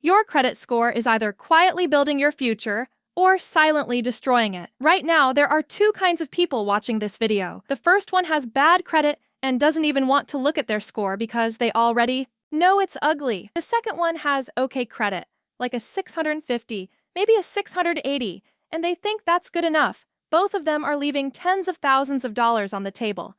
Your credit score is either quietly building your future or silently destroying it. Right now, there are two kinds of people watching this video. The first one has bad credit and doesn't even want to look at their score because they already know it's ugly. The second one has okay credit, like a 650, maybe a 680, and they think that's good enough. Both of them are leaving tens of thousands of dollars on the table,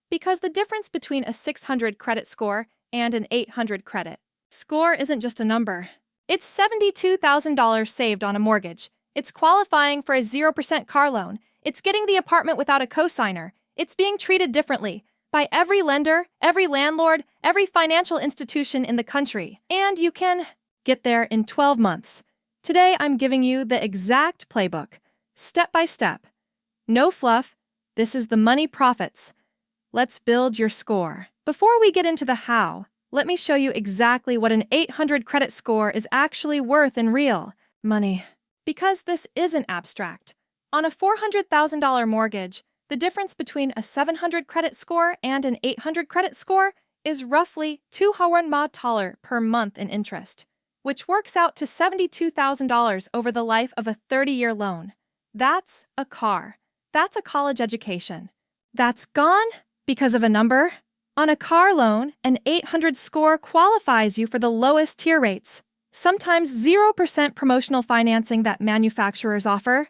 because the difference between a 600 credit score and an 800 credit score isn't just a number. It's $72,000 saved on a mortgage. It's qualifying for a 0% car loan. It's getting the apartment without a cosigner. It's being treated differently by every lender, every landlord, every financial institution in the country. And you can get there in 12 months. Today, I'm giving you the exact playbook, step by step. No fluff. This is the money profits. Let's build your score. Before we get into the how, let me show you exactly what an 800 credit score is actually worth in real money. Because this isn't abstract. On a $400,000 mortgage, the difference between a 700 credit score and an 800 credit score is roughly $200 per month in interest, which works out to $72,000 over the life of a 30-year loan. That's a car. That's a college education. That's gone because of a number. On a car loan, an 800 score qualifies you for the lowest tier rates, sometimes 0% promotional financing that manufacturers offer.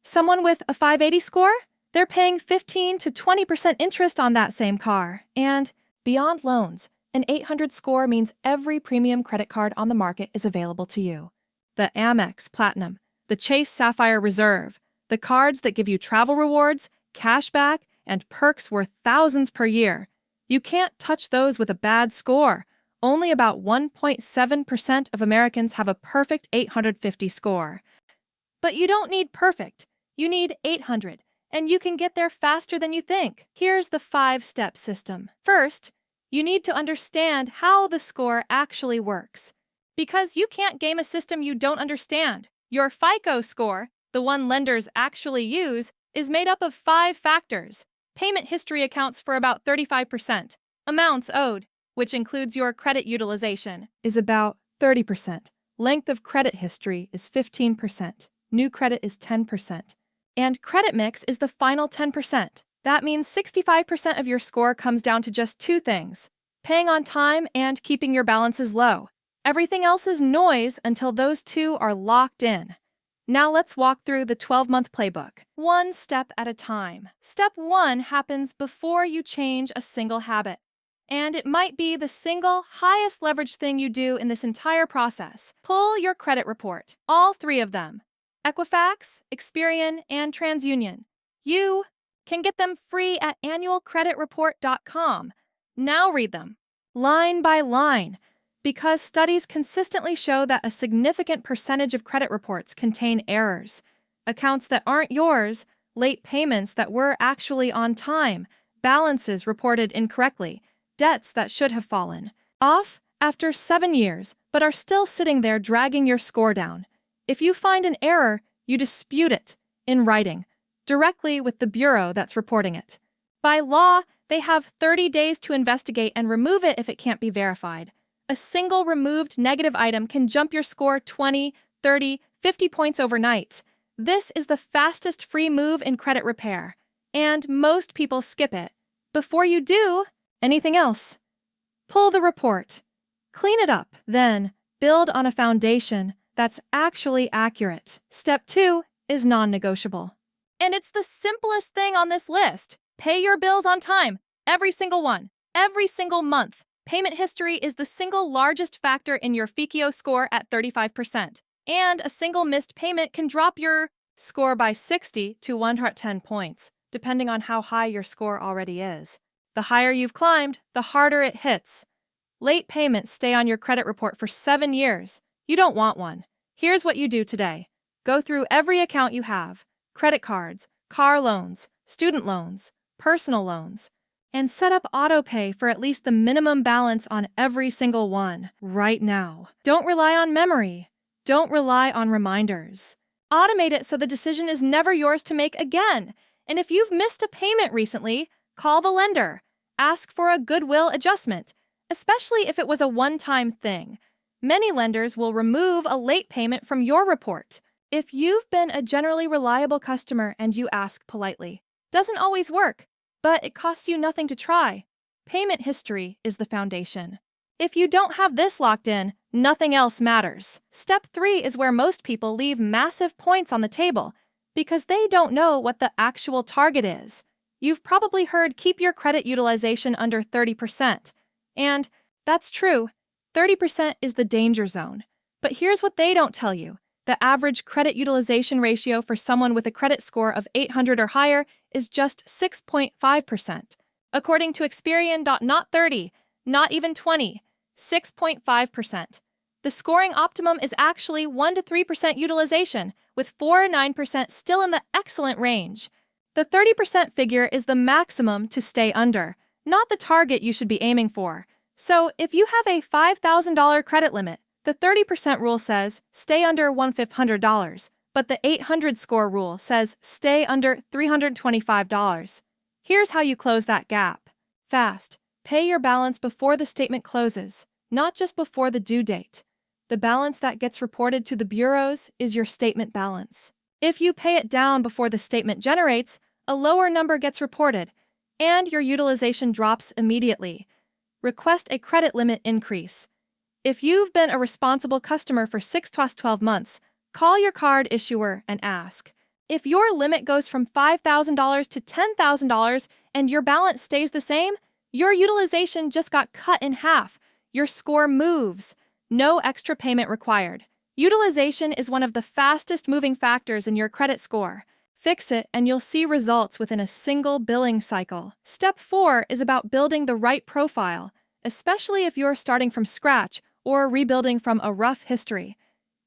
Someone with a 580 score? They're paying 15 to 20% interest on that same car. And beyond loans, an 800 score means every premium credit card on the market is available to you. The Amex Platinum, the Chase Sapphire Reserve, the cards that give you travel rewards, cash back, and perks worth thousands per year. You can't touch those with a bad score. Only about 1.7% of Americans have a perfect 850 score. But you don't need perfect. You need 800, and you can get there faster than you think. Here's the 5-step system. First, you need to understand how the score actually works, because you can't game a system you don't understand. Your FICO score, the one lenders actually use, is made up of 5 factors. Payment history accounts for about 35%. Amounts owed, which includes your credit utilization, is about 30%. Length of credit history is 15%. New credit is 10%. And credit mix is the final 10%. That means 65% of your score comes down to just 2 things: paying on time and keeping your balances low. Everything else is noise until those 2 are locked in. Now let's walk through the 12-month playbook, one step at a time. Step 1 happens before you change a single habit, and it might be the single highest leverage thing you do in this entire process. Pull your credit report, all 3 of them: Equifax, Experian, and TransUnion. You can get them free at annualcreditreport.com. Now read them, line by line, because studies consistently show that a significant percentage of credit reports contain errors, accounts that aren't yours, late payments that were actually on time, balances reported incorrectly, debts that should have fallen off after 7 years but are still sitting there dragging your score down. If you find an error, you dispute it in writing, directly with the bureau that's reporting it. By law, they have 30 days to investigate and remove it if it can't be verified. A single removed negative item can jump your score 20, 30, 50 points overnight. This is the fastest free move in credit repair, and most people skip it. Before you do anything else, pull the report, clean it up, then build on a foundation that's actually accurate. Step 2 is non-negotiable. And it's the simplest thing on this list. Pay your bills on time, every single one, every single month. Payment history is the single largest factor in your FICO score at 35%, and a single missed payment can drop your score by 60 to 110 points, depending on how high your score already is. The higher you've climbed, the harder it hits. Late payments stay on your credit report for 7 years. You don't want one. Here's what you do today. Go through every account you have: credit cards, car loans, student loans, personal loans, and set up autopay for at least the minimum balance on every single one right now. Don't rely on memory. Don't rely on reminders. Automate it so the decision is never yours to make again. And if you've missed a payment recently, call the lender. Ask for a goodwill adjustment, especially if it was a one-time thing. Many lenders will remove a late payment from your report if you've been a generally reliable customer and you ask politely. Doesn't always work, but it costs you nothing to try. Payment history is the foundation. If you don't have this locked in, nothing else matters. Step 3 is where most people leave massive points on the table because they don't know what the actual target is. You've probably heard keep your credit utilization under 30%. And that's true. 30% is the danger zone. But here's what they don't tell you. The average credit utilization ratio for someone with a credit score of 800 or higher is just 6.5%. According to Experian, not 30, not even 20, 6.5%. The scoring optimum is actually 1 to 3% utilization, with 4 to 9% still in the excellent range. The 30% figure is the maximum to stay under, not the target you should be aiming for. So if you have a $5,000 credit limit, the 30% rule says stay under $1,500, but the 800 score rule says stay under $325. Here's how you close that gap. Fast. Pay your balance before the statement closes, not just before the due date. The balance that gets reported to the bureaus is your statement balance. If you pay it down before the statement generates, a lower number gets reported, and your utilization drops immediately. Request a credit limit increase. If you've been a responsible customer for 6 to 12 months, call your card issuer and ask. If your limit goes from $5,000 to $10,000 and your balance stays the same, your utilization just got cut in half. Your score moves. No extra payment required. Utilization is one of the fastest moving factors in your credit score. Fix it and you'll see results within a single billing cycle. Step 4 is about building the right profile, especially if you're starting from scratch or rebuilding from a rough history.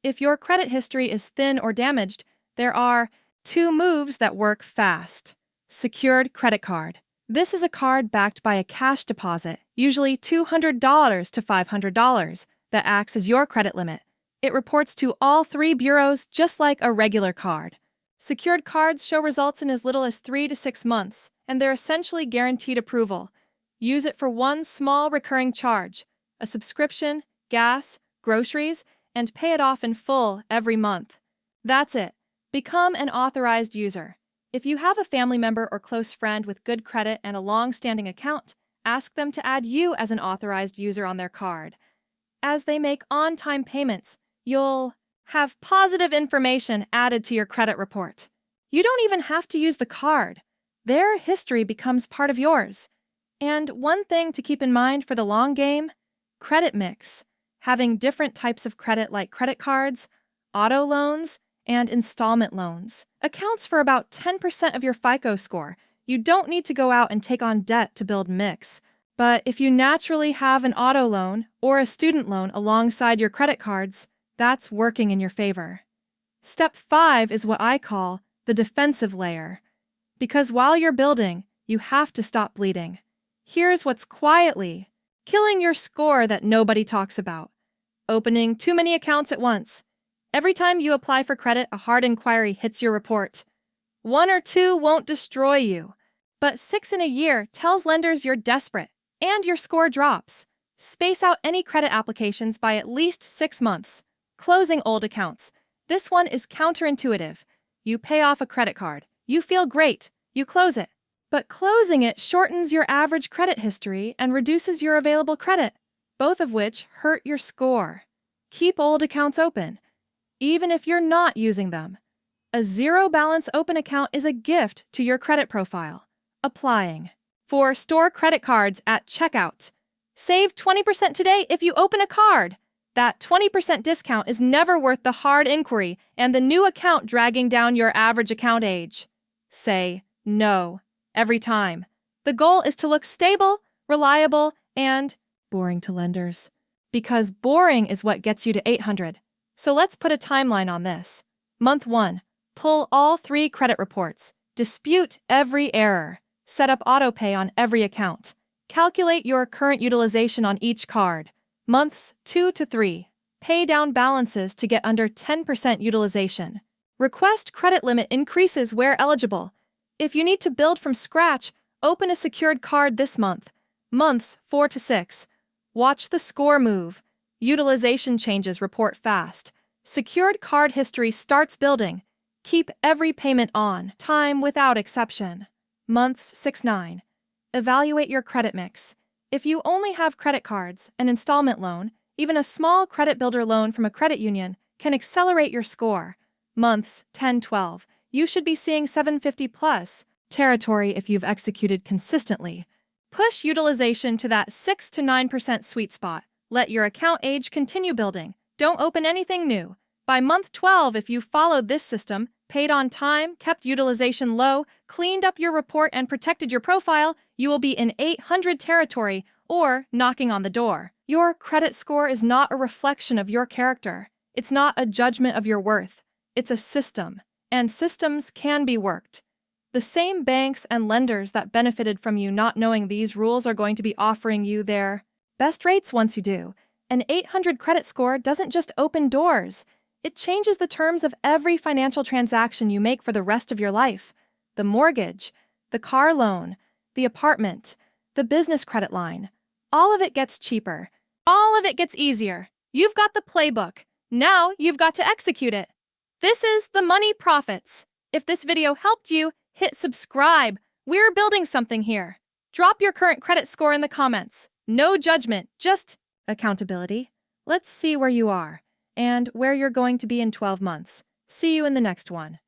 If your credit history is thin or damaged, there are 2 moves that work fast. Secured credit card. This is a card backed by a cash deposit, usually $200 to $500, that acts as your credit limit. It reports to all 3 bureaus just like a regular card. Secured cards show results in as little as 3 to 6 months, and they're essentially guaranteed approval. Use it for one small recurring charge, a subscription, gas, groceries, and pay it off in full every month. That's it. Become an authorized user. If you have a family member or close friend with good credit and a long-standing account, ask them to add you as an authorized user on their card. As they make on-time payments, you'll have positive information added to your credit report. You don't even have to use the card. Their history becomes part of yours. And one thing to keep in mind for the long game, credit mix. Having different types of credit like credit cards, auto loans, and installment loans accounts for about 10% of your FICO score. You don't need to go out and take on debt to build mix. But if you naturally have an auto loan or a student loan alongside your credit cards, that's working in your favor. Step 5 is what I call the defensive layer. Because while you're building, you have to stop bleeding. Here's what's quietly killing your score that nobody talks about. Opening too many accounts at once. Every time you apply for credit, a hard inquiry hits your report. 1 or 2 won't destroy you, but 6 in a year tells lenders you're desperate, and your score drops. Space out any credit applications by at least 6 months. Closing old accounts. This one is counterintuitive. You pay off a credit card. You feel great. You close it. But closing it shortens your average credit history and reduces your available credit, both of which hurt your score. Keep old accounts open, even if you're not using them. A zero-balance open account is a gift to your credit profile. Applying. For store credit cards at checkout. Save 20% today if you open a card. That 20% discount is never worth the hard inquiry and the new account dragging down your average account age. Say no every time. The goal is to look stable, reliable, and boring to lenders. Because boring is what gets you to 800. So let's put a timeline on this. Month 1. Pull all 3 credit reports. Dispute every error. Set up autopay on every account. Calculate your current utilization on each card. Months 2 to 3. Pay down balances to get under 10% utilization. Request credit limit increases where eligible. If you need to build from scratch, open a secured card this month. Months 4 to 6. Watch the score move. Utilization changes report fast. Secured card history starts building. Keep every payment on time without exception. Months 6-9. Evaluate your credit mix. If you only have credit cards, an installment loan, even a small credit builder loan from a credit union can accelerate your score. Months 10-12. You should be seeing 750 plus territory if you've executed consistently. Push utilization to that 6 to 9% sweet spot. Let your account age continue building. Don't open anything new. By month 12, if you followed this system, paid on time, kept utilization low, cleaned up your report, and protected your profile, you will be in 800 territory or knocking on the door. Your credit score is not a reflection of your character. It's not a judgment of your worth. It's a system, and systems can be worked. The same banks and lenders that benefited from you not knowing these rules are going to be offering you their best rates once you do. An 800 credit score doesn't just open doors. It changes the terms of every financial transaction you make for the rest of your life. The mortgage, the car loan, the apartment, the business credit line. All of it gets cheaper. All of it gets easier. You've got the playbook. Now you've got to execute it. This is The Money Profits. If this video helped you, hit subscribe. We're building something here. Drop your current credit score in the comments. No judgment, just accountability. Let's see where you are and where you're going to be in 12 months. See you in the next one.